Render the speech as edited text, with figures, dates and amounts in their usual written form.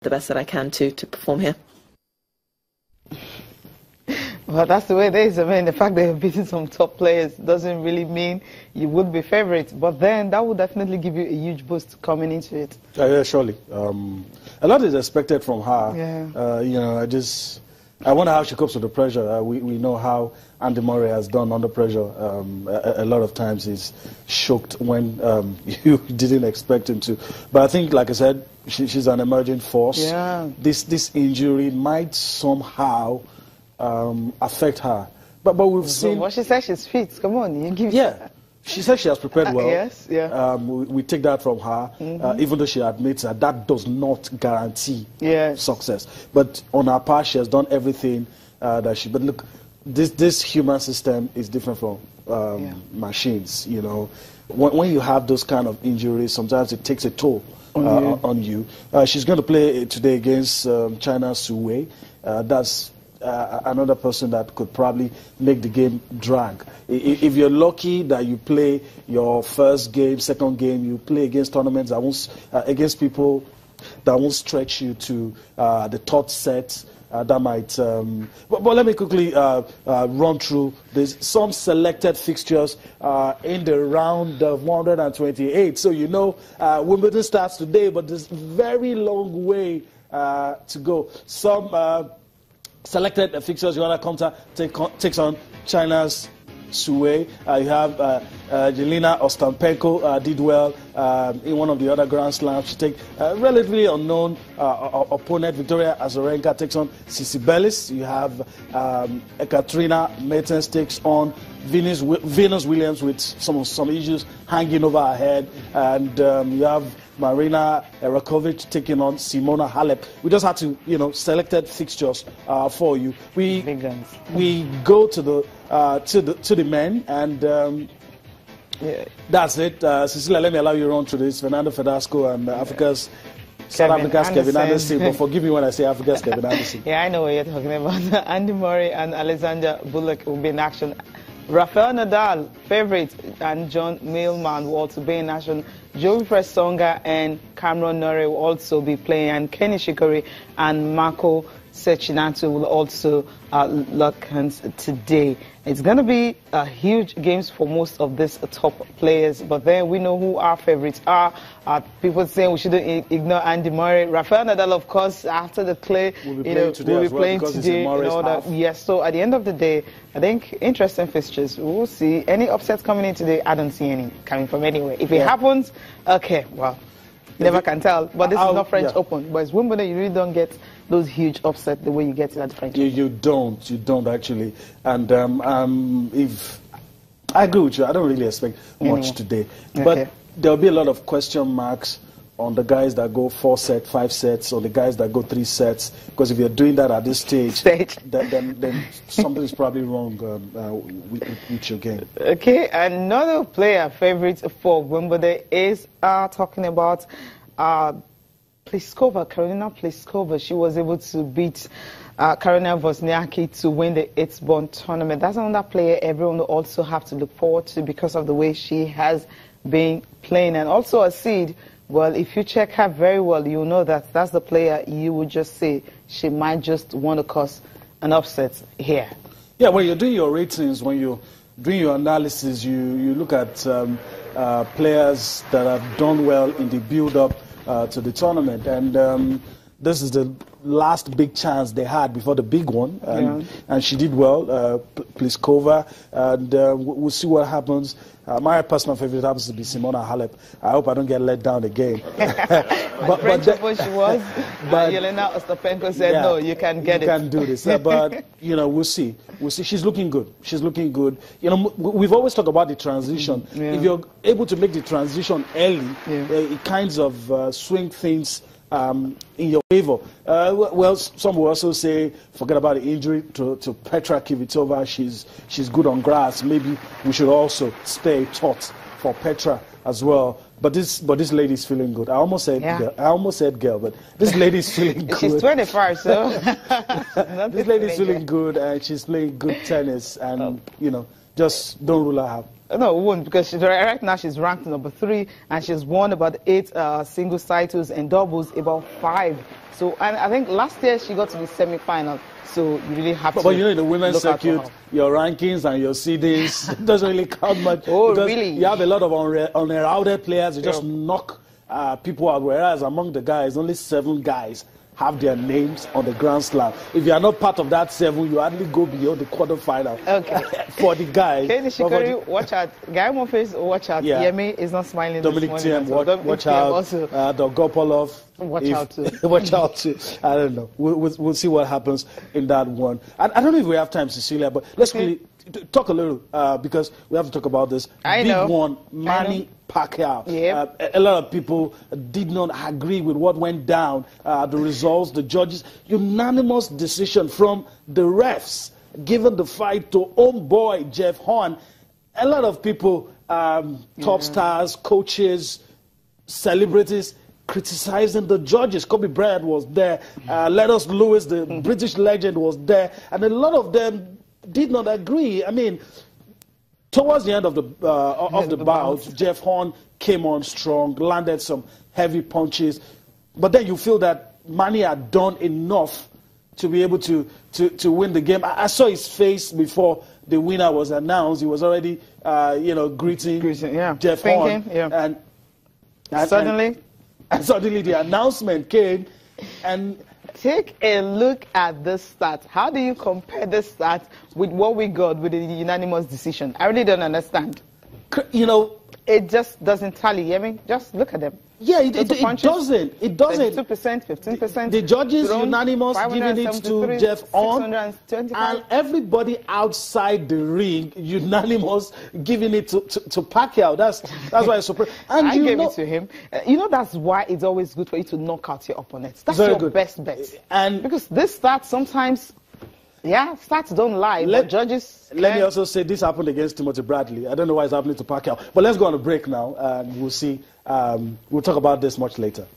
the best that I can to perform here. Well, that's the way it is. I mean, the fact that you're beating some top players doesn't really mean you would be favorites. But then that would definitely give you a huge boost coming into it. Yeah, surely. A lot is expected from her. Yeah. You know, I wonder how she copes with the pressure. We know how Andy Murray has done under pressure. A lot of times he's shocked when you didn't expect him to. But I think, like I said, she's an emerging force. Yeah. This injury might somehow affect her. But we've seen... What she said, she's fit. Come on, you give... Yeah. She said she has prepared well. Yes, yeah. We take that from her, even though she admits that does not guarantee success. But on her part, she has done everything that she... But look, this human system is different from machines, you know. When you have those kind of injuries, sometimes it takes a toll on you. She's going to play today against China's Su Wei. That's... another person that could probably make the game drag. If you're lucky that you play your first game, second game, you play against tournaments that won't, against people that won't stretch you to the third set, that might... but let me quickly run through this. Some selected fixtures in the round of 128. So you know Wimbledon starts today, but there's a very long way to go. Some... selected fixtures, Wimbledon Konta takes on China's Su Wei. You have Jelena Ostapenko did well in one of the other Grand Slams. She takes a relatively unknown opponent. Victoria Azarenka takes on Tsitsipalis. You have Ekaterina Mertens takes on Venus Williams with some issues hanging over her head. And you have Marina Erakovic taking on Simona Halep. We just had to, you know, selected fixtures for you. We go to the men, and that's it. Cecilia, let me allow you to run through this. Fernando Verdasco and South Africa's Kevin Anderson. But forgive me when I say Africa's Kevin Anderson. Yeah, I know what you're talking about. Andy Murray and Alexander Bullock will be in action. Rafael Nadal, favorite, and John Millman will also be in action. Joey Prestonga and Cameron Norrie will also be playing, and Kenny Shikori and Marco Cecchinato will also lock hands today. It's going to be huge games for most of these top players, but then we know who our favorites are. People saying we shouldn't ignore Andy Murray. Rafael Nadal, of course, after the clay, will be playing today. Yes, so at the end of the day, I think interesting fixtures. We'll see. Any upsets coming in today? I don't see any coming from anywhere. If it happens, okay, well, never can tell. But this is not French Open. But it's Wimbledon, you really don't get those huge upsets the way you get it at the French Open. You don't actually. And if I agree with you, I don't really expect much today. But there'll be a lot of question marks on the guys that go 4 sets, 5 sets, or the guys that go 3 sets. Because if you're doing that at this stage, then something is probably wrong with your game. Okay, another player favorite for Wimbledon is talking about Pliskova, Karolina Pliskova. She was able to beat Karolina Wozniacki to win the Eastbourne tournament. That's another player everyone will also have to look forward to because of the way she has been playing. And also a seed. Well, if you check her very well, you'll know that that's the player you would just say she might just want to cause an upset here. Yeah, when you're doing your ratings, when you're doing your analysis, you look at players that have done well in the build-up to the tournament. And this is the last big chance they had before the big one. And she did well, Pliskova. And we'll see what happens. My personal favorite happens to be Simona Halep. I hope I don't get let down again. but she was. But Jelena Ostapenko said, no, you can get it. You can do this. But, you know, we'll see. We'll see. She's looking good. She's looking good. You know, we've always talked about the transition. If you're able to make the transition early, it kinds of swing things in your favor. Well, some will also say, forget about the injury to Petra Kvitova. She's good on grass. Maybe we should also spare a thought for Petra as well. But this lady's feeling good. I almost said girl, but this lady's feeling good. She's 25, so this lady's feeling good, and she's playing good tennis. And you know, just don't rule her out. No, it won't, because right now she's ranked number 3, and she's won about 8 singles titles and doubles, about 5 So, and I think last year she got to the semi-final. So you really have to. But you know, in the women's circuit, your rankings and your seedings doesn't really count much. Oh, really? You have a lot of unheralded players. You just knock people out. Whereas among the guys, only 7 guys have their names on the Grand Slam. If you are not part of that 7, you hardly go beyond the quarterfinal. Okay. For the guys. Kenny Shikori, watch out. Guy Monfils, watch out. Yeah. Yemi is not smiling. Dominic Thiem, watch out. Dogopolov. Watch out too. Watch out too. I don't know. We'll see what happens in that one. I don't know if we have time, Cecilia, but let's really talk a little because we have to talk about this. Big one, Manny Pacquiao. Yep. A lot of people did not agree with what went down, the results, the judges. Unanimous decision from the refs, given the fight to homeboy Jeff Horn. A lot of people, top stars, coaches, celebrities, criticizing the judges. Kobe Bryant was there. Lennox Lewis, the British legend, was there. And a lot of them did not agree. I mean, towards the end of the bout, Jeff Horn came on strong, landed some heavy punches. But then you feel that Manny had done enough to be able to win the game. I saw his face before the winner was announced. He was already, greeting Jeff Horn. And suddenly the announcement came. And take a look at this stat. How do you compare this stat with what we got with the unanimous decision? I really don't understand. It just doesn't tally. I mean, just look at them. Yeah, it doesn't. It doesn't. 2%, 15%. The judges unanimous giving it to Jeff Horn, and everybody outside the ring unanimous giving it to Pacquiao. That's why it's surprised. And I gave it to him. That's why it's always good for you to knock out your opponents. That's your best bet. And because this stats sometimes. Yeah, stats don't lie, but judges... Let me also say this happened against Timothy Bradley. I don't know why it's happening to Pacquiao. But let's go on a break now, and we'll see. We'll talk about this much later.